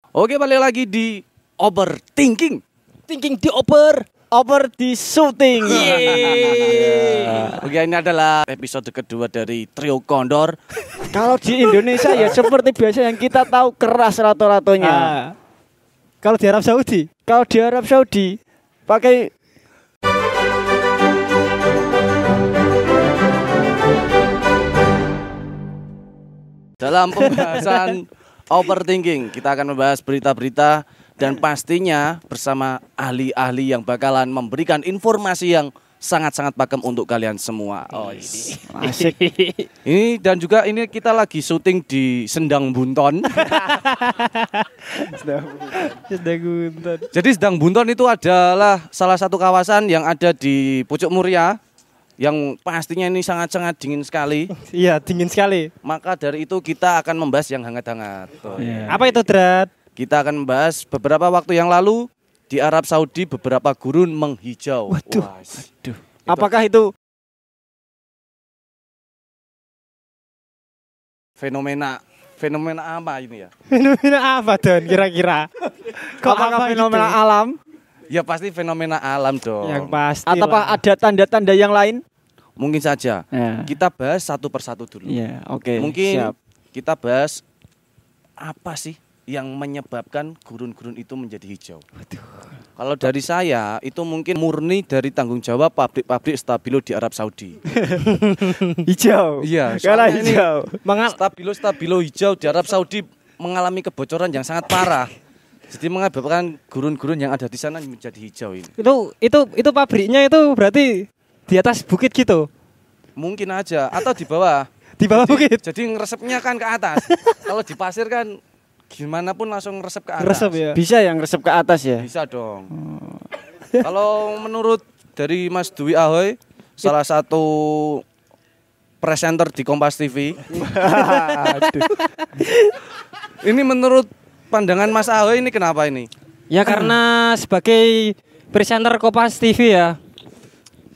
Oke, balik lagi di Overthinking. Thinking di over di syuting. Oke, ini adalah episode kedua dari Trio Kondor. Kalau di Indonesia ya seperti biasa yang kita tahu keras rato-ratonya. Kalau di Arab Saudi? Kalau di Arab Saudi pakai Dalam pembahasan Overthinking, kita akan membahas berita-berita dan pastinya bersama ahli-ahli yang bakalan memberikan informasi yang sangat-sangat pakem untuk kalian semua. Oh, ini asik. Ini dan juga ini kita lagi syuting di Sendang Bunton. Jadi Sendang Bunton itu adalah salah satu kawasan yang ada di Pucuk Muria yang pastinya ini sangat-sangat dingin sekali. Iya, dingin sekali. Maka dari itu kita akan membahas yang hangat-hangat. Apa itu, Drat? Kita akan membahas beberapa waktu yang lalu di Arab Saudi beberapa gurun menghijau. Waduh. Waduh. Apakah itu fenomena apa ini ya? Fenomena apa, Don, kira-kira? apakah fenomena gitu? alam Ya pasti fenomena alam dong. Yang pasti. atau ada tanda-tanda yang lain? Mungkin saja. Ya. Kita bahas satu persatu dulu. Iya, oke. Mungkin siap. kita bahas apa sih yang menyebabkan gurun-gurun itu menjadi hijau. Kalau dari saya itu mungkin murni dari tanggung jawab pabrik-pabrik stabilo di Arab Saudi. Hijau. Iya, Karena soalnya ini hijau. Stabilo hijau di Arab Saudi mengalami kebocoran yang sangat parah. Jadi menyebabkan gurun-gurun yang ada di sana menjadi hijau ini. Itu pabriknya itu berarti di atas bukit gitu. Mungkin aja atau di bawah. Di bawah bukit. Jadi ngeresepnya kan ke atas. Kalau di pasir kan gimana pun langsung ngeresep ke atas. Resep ya. Bisa yang resep ke atas ya? Bisa dong. Kalau menurut dari Mas Dwi Ahoy, salah satu presenter di Kompas TV. Ini menurut pandangan Mas Ahoy ini kenapa ini? Ya karena sebagai presenter Kompas TV ya,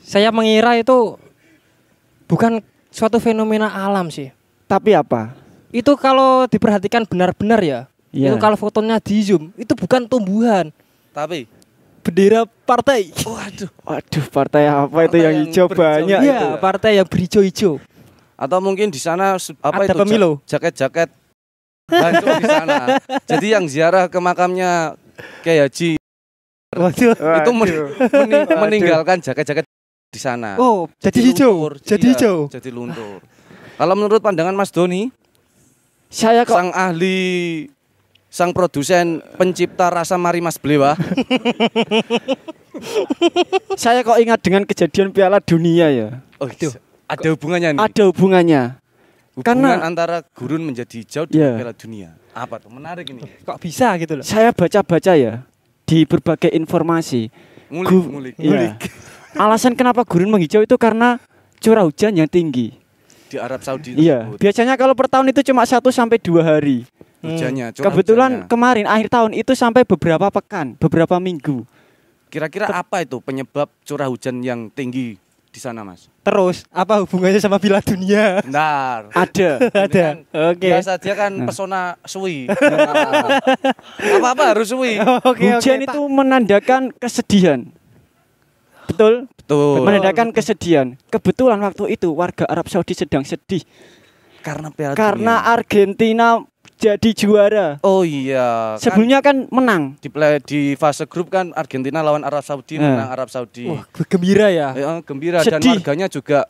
saya mengira itu bukan suatu fenomena alam sih. Tapi apa? Itu kalau diperhatikan benar-benar ya, Iya. itu kalau fotonya di zoom, itu bukan tumbuhan, Tapi bendera partai. Waduh, partai apa Partai itu yang yang hijau berhijau banyak itu. Iya, itu? partai yang berhijau-hijau. atau mungkin di sana apa Ada itu pemilu. jaket-jaket bantu di sana. Jadi yang ziarah ke makamnya Kiai Haji Waduh. itu meninggalkan jaket-jaket di sana. Oh, jadi hijau. luntur. Jadi Iya, hijau. Jadi luntur. Kalau menurut pandangan Mas Doni, Saya kok sang ahli, sang produsen, pencipta rasa Mari Mas Blewa, saya kok ingat dengan kejadian Piala Dunia ya. oh, ada hubungannya nih. Ada hubungannya. Hubungan karena- antara gurun menjadi hijau Iya. dengan Piala Dunia. Apa tuh? Menarik ini. Kok bisa gitu loh? Saya baca-baca ya di berbagai informasi. Ngulik. Iya. Alasan kenapa gurun menghijau itu karena curah hujan yang tinggi. Di Arab Saudi Iya. tersebut. Biasanya kalau per tahun itu cuma 1 sampai 2 hari. Hujannya, curah Kebetulan hujannya. kemarin akhir tahun itu sampai beberapa pekan, beberapa minggu. Kira-kira apa itu penyebab curah hujan yang tinggi di sana, Mas? Terus apa hubungannya sama Piala Dunia? Bentar. Ada. Ada. Oke. Biasa dia kan pesona suwi. Apa-apa harus suwi. Hujan itu menandakan kesedihan. Betul? Betul. Menandakan kesedihan. Kebetulan waktu itu warga Arab Saudi sedang sedih Karena Piala karena Dunia. Argentina jadi juara. Oh iya. Sebelumnya kan menang. Di fase grup kan Argentina lawan Arab Saudi, Nah. menang Arab Saudi. Wah, gembira ya. Gembira dan Sedih. warganya juga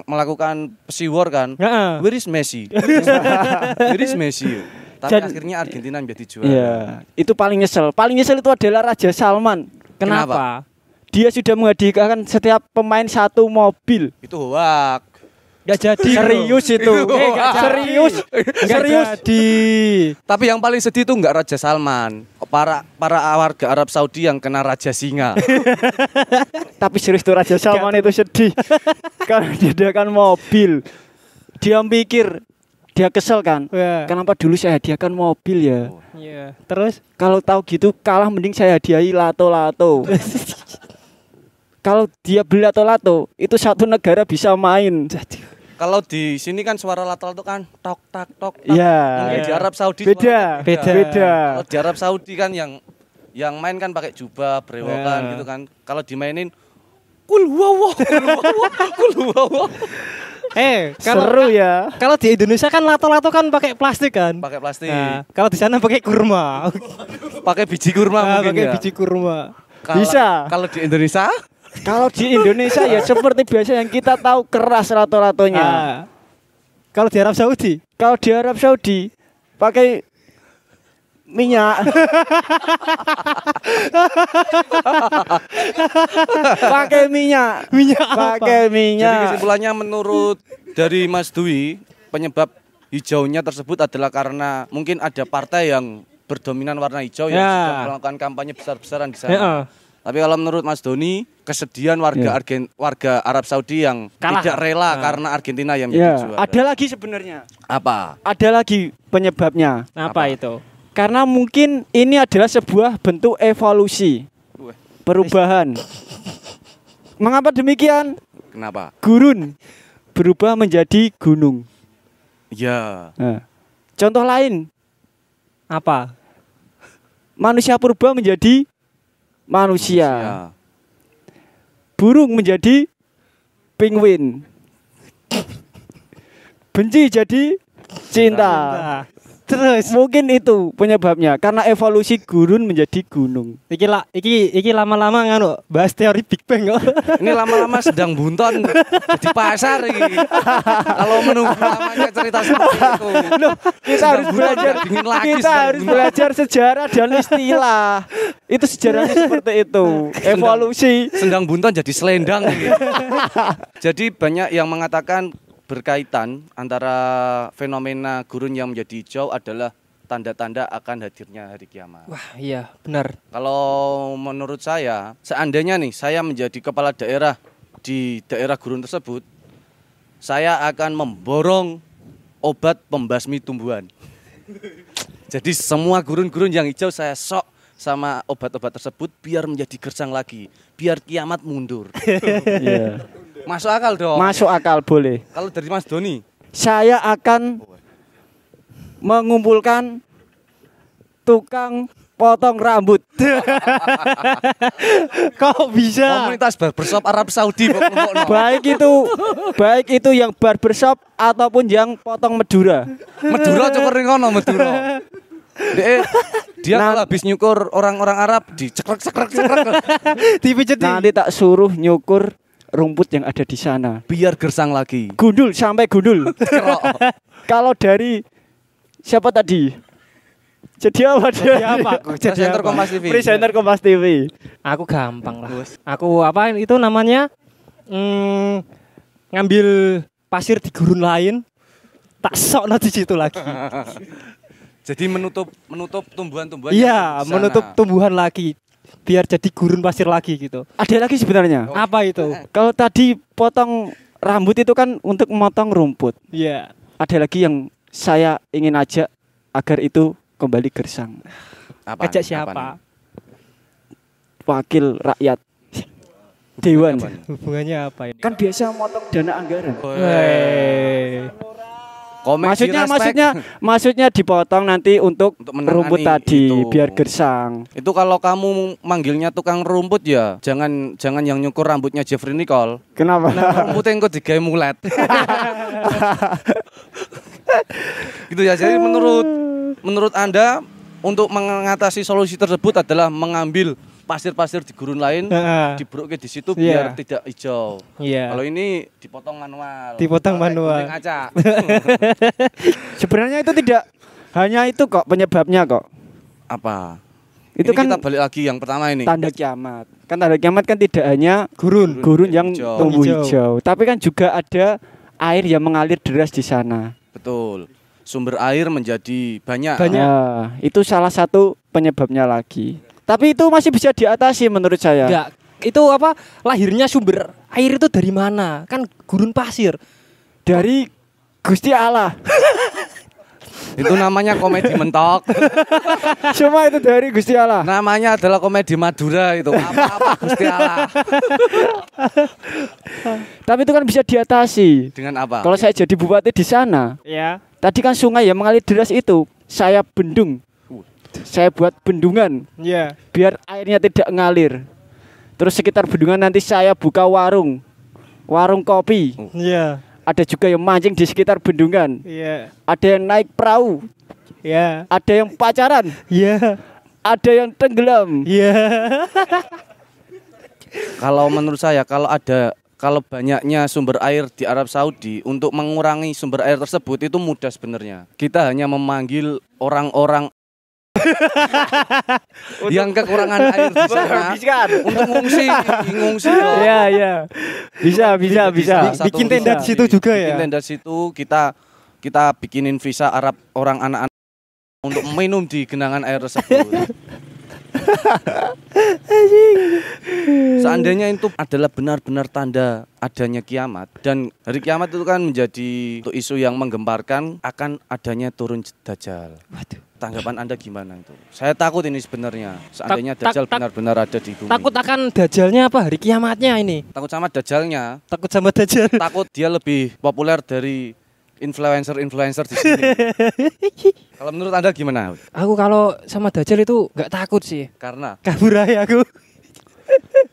melakukan pesiwar kan. Heeh. Where is Messi? Where is Messi? Tapi Dan- akhirnya Argentina menjadi juara. Iya, itu paling nyesel. Paling nyesel itu adalah Raja Salman. Kenapa? Dia sudah menghadiahkan setiap pemain 1 mobil. Itu hoak. Gak jadi. Serius itu. nggak jadi. Serius. Nggak Serius. jadi. Tapi yang paling sedih itu enggak Raja Salman, para warga Arab Saudi yang kena Raja Singa. Tapi serius tuh Raja Salman itu sedih. Karena dihadiahkan mobil. Dia mikir, dia kesel kan. Ya. Kenapa dulu saya hadiahkan mobil ya? Iya. Terus Kalau tahu gitu kalah mending saya hadiahi lato-lato. Kalau dia beli lato-lato, itu satu negara bisa main. Kalau di sini kan suara lateral itu kan tok tak tok. Iya. Mungkin di Arab Saudi Beda. suaranya Beda. Kalau di Arab Saudi kan yang main kan pakai jubah, brewokan Ya. gitu kan. Kalau dimainin kul huwallah, kul huwallah. Seru ya. Kalau di Indonesia kan lato-lato kan pakai plastik kan. Pakai plastik. Nah, kalau di sana pakai kurma. Pakai biji kurma Nah, mungkin pakai ya. biji kurma. Bisa. Kalau di Indonesia Kalau di Indonesia ya seperti biasa yang kita tahu keras lato-latonya. Nah, kalau di Arab Saudi Kalau di Arab Saudi pakai minyak. Pakai minyak. minyak apa? Pakai Jadi minyak. kesimpulannya menurut dari Mas Dwi, penyebab hijaunya tersebut adalah karena mungkin ada partai yang berdominan warna hijau yang Ya. sudah melakukan kampanye besar-besaran di sana. Ya. Tapi kalau menurut Mas Doni, kesedihan warga Ya. warga Arab Saudi yang Kalah. tidak rela Nah. karena Argentina yang menjadi Ya, juara. ada lagi sebenarnya. Apa? Ada lagi penyebabnya. Apa Apa? itu? Karena mungkin ini adalah sebuah bentuk evolusi, Wah, perubahan. Mengapa demikian? kenapa? Gurun berubah menjadi gunung. Ya, Nah, contoh lain, Apa? manusia purba menjadi manusia. ya. Burung menjadi penguin. Benci jadi cinta. Nah, terus Mungkin itu penyebabnya karena evolusi gurun menjadi gunung. iki lama-lama nganu bahas teori Big Bang kok. Ini lama-lama sedang bunton di pasar ini. Kalau menunggu lamanya cerita seperti itu. Kita Sedang harus bunton, belajar nggak dingin lagi, kita sedang harus bunton. belajar sejarah dan istilah. Itu sejarahnya seperti itu. Evolusi. Sedang bunton jadi selendang ini. Jadi banyak yang mengatakan berkaitan antara fenomena gurun yang menjadi hijau adalah tanda-tanda akan hadirnya hari kiamat. Wah, iya, benar. Kalau menurut saya, seandainya nih saya menjadi kepala daerah di daerah gurun tersebut, saya akan memborong obat pembasmi tumbuhan. Jadi semua gurun-gurun yang hijau saya sok sama obat-obat tersebut biar menjadi gersang lagi, biar kiamat mundur. Iya. Masuk akal dong. Masuk akal boleh. Kalau dari Mas Doni, Saya akan mengumpulkan tukang potong rambut. Kok bisa? komunitas barbershop Arab Saudi kok kelompokno. Baik itu yang barbershop ataupun yang potong Madura. Madura cukur ning kono Madura. Dia Nah. kalau habis nyukur orang-orang Arab dicekrek-cekrek Dipijet Nanti tak suruh nyukur rumput yang ada di sana. biar gersang lagi. Gundul sampai gundul. Kerok. Kalau dari siapa tadi? Jadi apa dia? Jadi apa? Jadi Presenter apa? Kompas TV. Presenter Kompas TV. Aku gampang lah. Aku apa itu namanya? Ngambil pasir di gurun lain, tak sok di situ lagi. Jadi menutup tumbuhan-tumbuhan. Iya, yang ada di sana. menutup tumbuhan lagi, biar jadi gurun pasir lagi gitu. Ada lagi sebenarnya. Apa itu? Kalau tadi potong rambut itu kan untuk memotong rumput. Iya. Ada lagi yang saya ingin ajak agar itu kembali gersang. Apa Ajak nih? siapa? Apa nih? Wakil rakyat. Dewan. Apa nih? Hubungannya apa ini? Kan biasa motong dana anggaran. Wey. Komedi Maksudnya respect. maksudnya dipotong nanti untuk Untuk menangani rumput tadi itu. biar gersang. Itu kalau kamu manggilnya tukang rumput ya, jangan yang nyukur rambutnya Jeffrey Nicole. Kenapa? Rumputnya engko digawe mulet. Gitu ya. Jadi menurut Anda untuk mengatasi solusi tersebut adalah mengambil pasir-pasir di gurun lain, Heeh. dibruke di situ Iya. biar tidak hijau. Iya. Kalau ini dipotong manual. Dipotong Kalau kayak manual. gunting acak. Sebenarnya itu tidak hanya itu kok penyebabnya kok. Apa? Itu Ini kan kita balik lagi yang pertama ini. tanda kiamat. Kan tanda kiamat kan tidak hanya Gurun. yang Hijau. tumbuh Hijau. hijau, tapi kan juga ada air yang mengalir deras di sana. Betul. Sumber air menjadi banyak. Banyak. Nah, itu salah satu penyebabnya lagi. Tapi itu masih bisa diatasi menurut saya. Enggak. Itu apa? Lahirnya sumber air itu dari mana? Kan gurun pasir. Dari Gusti Allah. Itu namanya komedi mentok. Semua itu dari Gusti Allah. Namanya adalah komedi Madura itu. Apa-apa Gusti Allah. Tapi itu kan bisa diatasi. Dengan apa? Kalau saya jadi bupati di sana, Ya. tadi kan sungai yang mengalir deras itu, saya bendung. Saya buat bendungan Iya. biar airnya tidak ngalir. Terus sekitar bendungan nanti saya buka warung kopi. Iya. Ada juga yang mancing di sekitar bendungan. Iya. Ada yang naik perahu. Iya. Ada yang pacaran. Iya. Ada yang tenggelam. Iya. Kalau menurut saya kalau banyaknya sumber air di Arab Saudi untuk mengurangi sumber air tersebut itu mudah sebenarnya. Kita hanya memanggil orang-orang yang kekurangan air di sana untuk ngungsi dong. Iya, iya. Bisa. Bikin tenda di situ juga ya. Bikin tenda di situ kita bikinin visa Arab orang anak-anak untuk minum di genangan air tersebut. Seandainya itu adalah benar-benar tanda adanya kiamat, dan hari kiamat itu kan menjadi isu yang menggemparkan akan adanya turun Dajjal. Waduh. Tanggapan Anda gimana itu? Saya takut ini sebenarnya. Seandainya Dajjal benar-benar ada di bumi. Takut akan Dajjalnya apa? Hari kiamatnya ini. Takut sama Dajjalnya. Takut sama Dajjal. Takut dia lebih populer dari influencer di sini. Kalau menurut Anda gimana? Aku kalau sama Dajjal itu nggak takut sih. Karena Kabur aja aku.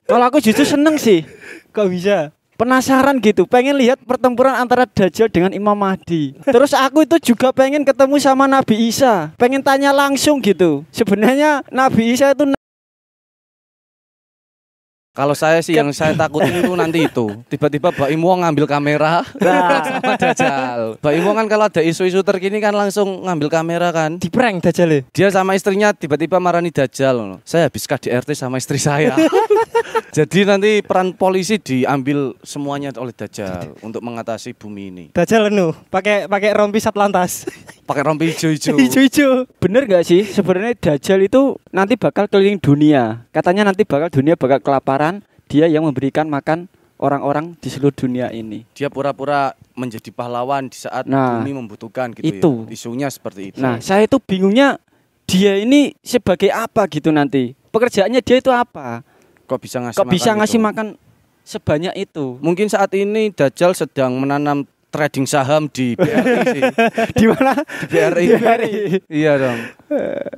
Kalau aku justru seneng sih. Kok bisa? Penasaran gitu, pengen lihat pertempuran antara Dajjal dengan Imam Mahdi. Terus aku itu juga pengen ketemu sama Nabi Isa, pengen tanya langsung gitu. Sebenarnya Nabi Isa itu kalau saya sih yang saya takutin itu nanti itu tiba-tiba Mbak Imo ngambil kamera sama Dajjal. Mbak Imo kan kalau ada isu-isu terkini kan langsung ngambil kamera kan. Di prank Dajjal ya? Dia sama istrinya tiba-tiba marani Dajjal. Saya habis KDRT sama istri saya. Jadi nanti peran polisi diambil semuanya oleh Dajjal untuk mengatasi bumi ini. Dajjal pakai rompi Satlantas. Pakai rompi hijau-hijau. Hijau-hijau. bener gak sih? Sebenarnya Dajjal itu nanti bakal keliling dunia. Katanya nanti dunia bakal kelaparan. Dia yang memberikan makan orang-orang di seluruh dunia ini. Dia pura-pura menjadi pahlawan di saat bumi membutuhkan gitu itu. Ya. Isunya seperti itu. Nah, saya itu bingungnya dia ini sebagai apa gitu nanti. Pekerjaannya dia itu apa? Kok bisa ngasih makan sebanyak itu? Mungkin saat ini Dajjal sedang menanam trading saham di BRI sih. Di mana? Di BRI. Iya dong.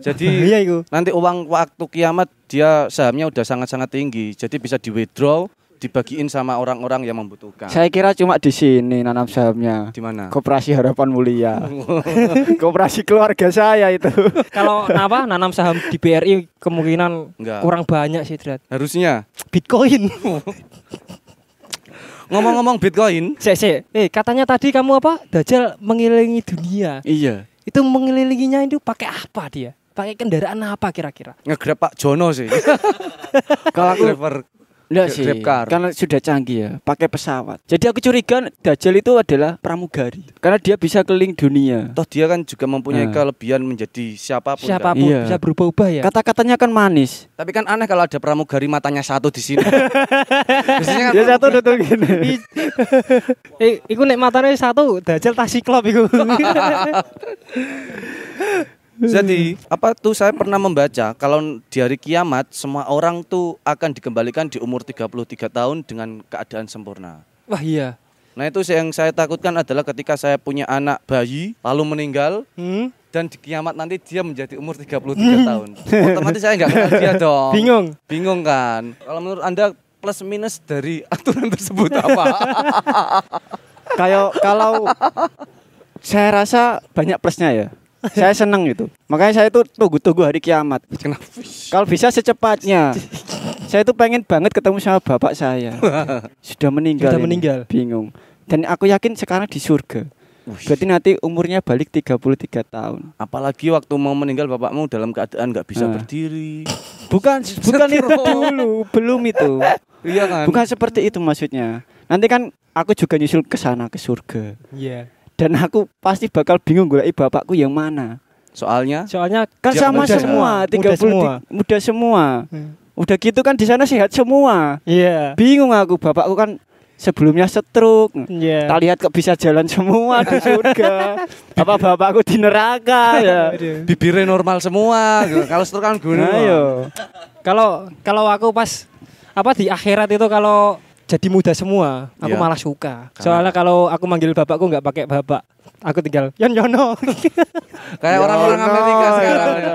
Jadi Iya itu. nanti uang waktu kiamat dia sahamnya udah sangat-sangat tinggi. Jadi bisa di withdraw, dibagiin sama orang-orang yang membutuhkan. Saya kira cuma di sini nanam sahamnya. Di mana? Koperasi Harapan Mulia. Koperasi keluarga saya itu. Kalau nanam saham di BRI kemungkinan Enggak. kurang banyak sih, Drat. Harusnya. Bitcoin. Ngomong-ngomong Bitcoin, Katanya tadi kamu apa? Dajjal mengelilingi dunia. Iya. Itu mengelilinginya itu pakai apa dia? Pakai kendaraan apa kira-kira? nge-grab Pak Jono sih. Kalau aku Driver enggak sih, Grab car. karena sudah canggih ya, pakai pesawat. Jadi aku curiga Dajjal itu adalah pramugari, karena dia bisa keliling dunia. Toh dia kan juga mempunyai Nah. kelebihan menjadi siapapun. Kan? Siapapun Iya. bisa berubah-ubah ya. Kata-katanya kan manis. Tapi kan aneh kalau ada pramugari matanya satu di sini. Biasanya kan Dia satu tutup gini. Iku nek matane satu, Dajjal tas siklop iku. Jadi apa tuh saya pernah membaca kalau di hari kiamat semua orang tuh akan dikembalikan di umur 33 tahun dengan keadaan sempurna. Wah iya. Nah itu yang saya takutkan adalah ketika saya punya anak bayi lalu meninggal dan di kiamat nanti dia menjadi umur 33 tahun. Otomatis saya nggak kenal dia dong. Bingung kan. Kalau menurut Anda plus minus dari aturan tersebut apa? Kalau saya rasa banyak plusnya ya. Saya seneng itu. Makanya saya itu tunggu hari kiamat. Kenapa? Kalau bisa secepatnya. Saya itu pengen banget ketemu sama bapak saya. Sudah meninggal. Sudah ini. meninggal. Bingung. Dan aku yakin sekarang di surga. Berarti nanti umurnya balik 33 tahun. Apalagi waktu mau meninggal bapakmu dalam keadaan nggak bisa berdiri. Bukan itu dulu, belum itu. Iya kan? Bukan seperti itu maksudnya. Nanti kan aku juga nyusul ke sana ke surga. Iya. Dan aku pasti bakal bingung golek bapakku yang mana. Soalnya Kan dia sama muda semua, muda semua. Hmm. Udah gitu kan di sana sehat semua. Iya. Bingung aku, bapakku kan sebelumnya stroke. Iya. Tak lihat kok bisa jalan semua di surga. Apa bapakku di neraka ya. Bibirnya normal semua. Kalau stroke kan gunung. Ayo. Kalau aku pas di akhirat itu kalau jadi muda semua, aku Iya. malah suka. Soalnya kalau aku manggil bapakku nggak pakai bapak, aku tinggal Yono. Kayak orang-orang Amerika sekarang. Iya.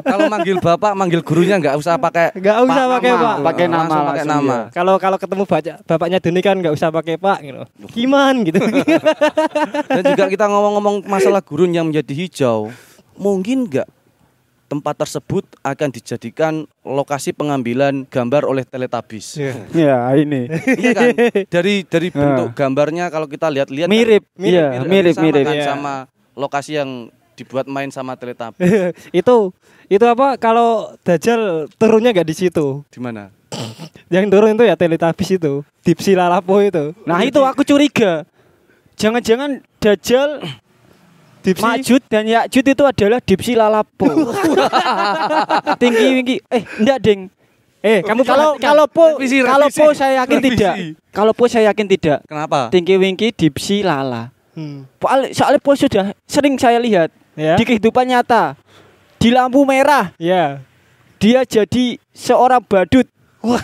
Kalau manggil bapak, manggil gurunya nggak usah pakai Nggak usah pakai pak. Pakai nama langsung pakai langsung, nama. ya. Kalau ketemu bapaknya Doni kan nggak usah pakai pak gitu. Gimana gitu. Dan juga kita ngomong-ngomong masalah gurun yang menjadi hijau, mungkin nggak tempat tersebut akan dijadikan lokasi pengambilan gambar oleh Teletubbies. Ya, ini. Iya kan? Dari bentuk gambarnya kalau kita lihat-lihat Mirip. kan, Iya, mirip. kan, Iya. sama lokasi yang dibuat main sama Teletubbies. itu apa kalau Dajjal turunnya nggak di situ. Di mana? Yang turun itu ya Teletubbies itu. Dipsi Lalapo itu. Nah, itu aku curiga. Jangan-jangan Dajjal Majud dan Yakjud itu adalah Dipsi Lalapo. Tinggi. Enggak, Ding. Kamu Kalau po Revisi. saya yakin tidak. Kalau po saya yakin tidak. Kenapa? Tinggi Wingki Dipsi Lala. Soalnya po sudah sering saya lihat Ya. di kehidupan nyata. Di lampu merah Ya. dia jadi seorang badut. Wah.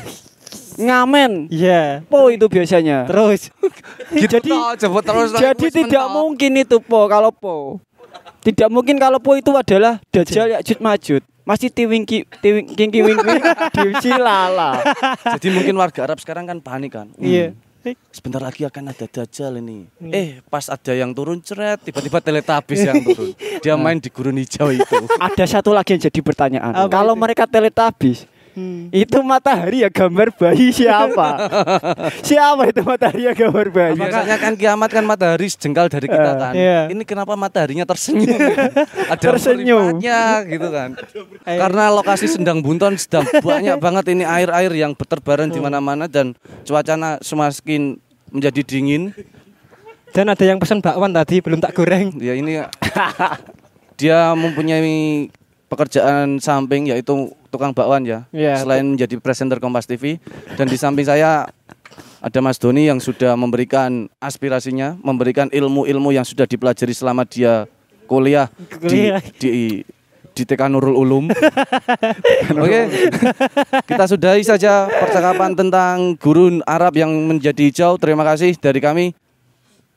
Ngamen. Iya. Po itu biasanya. Terus Jadi Coba terus. jadi tidak mungkin itu po kalau po. Tidak mungkin kalau po itu adalah Dajjal Yakjud Majud. Masih Tinggi Wingki Dipsi Lala. Jadi mungkin warga Arab sekarang kan panik kan. Iya. Sebentar lagi akan ada Dajjal ini. Pas ada yang turun ceret, tiba-tiba Teletubbies yang turun. Dia main di gurun hijau itu. Ada satu lagi yang jadi pertanyaan. Apa Kalau itu? mereka Teletubbies, itu matahari ya gambar bayi siapa? Siapa itu matahari ya gambar bayi? Biasanya kan kiamat kan matahari sejengkal dari kita kan. Iya. Ini kenapa mataharinya tersenyum? Ada Tersenyum. merifatnya gitu kan. Karena lokasi Sendang Bunton sedang banyak banget ini air-air yang berterbaran di mana-mana dan cuacanya semakin menjadi dingin. Dan ada yang pesan bakwan tadi belum tak goreng. Ya ini dia mempunyai pekerjaan samping yaitu tukang bakwan ya. Iya. Selain menjadi presenter Kompas TV dan di samping saya ada Mas Doni yang sudah memberikan aspirasinya, memberikan ilmu-ilmu yang sudah dipelajari selama dia kuliah di TK Nurul Ulum. Oke. Kita sudahi saja percakapan tentang gurun Arab yang menjadi hijau. Terima kasih dari kami.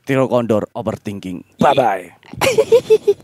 Tiro Kondor Overthinking. Bye bye.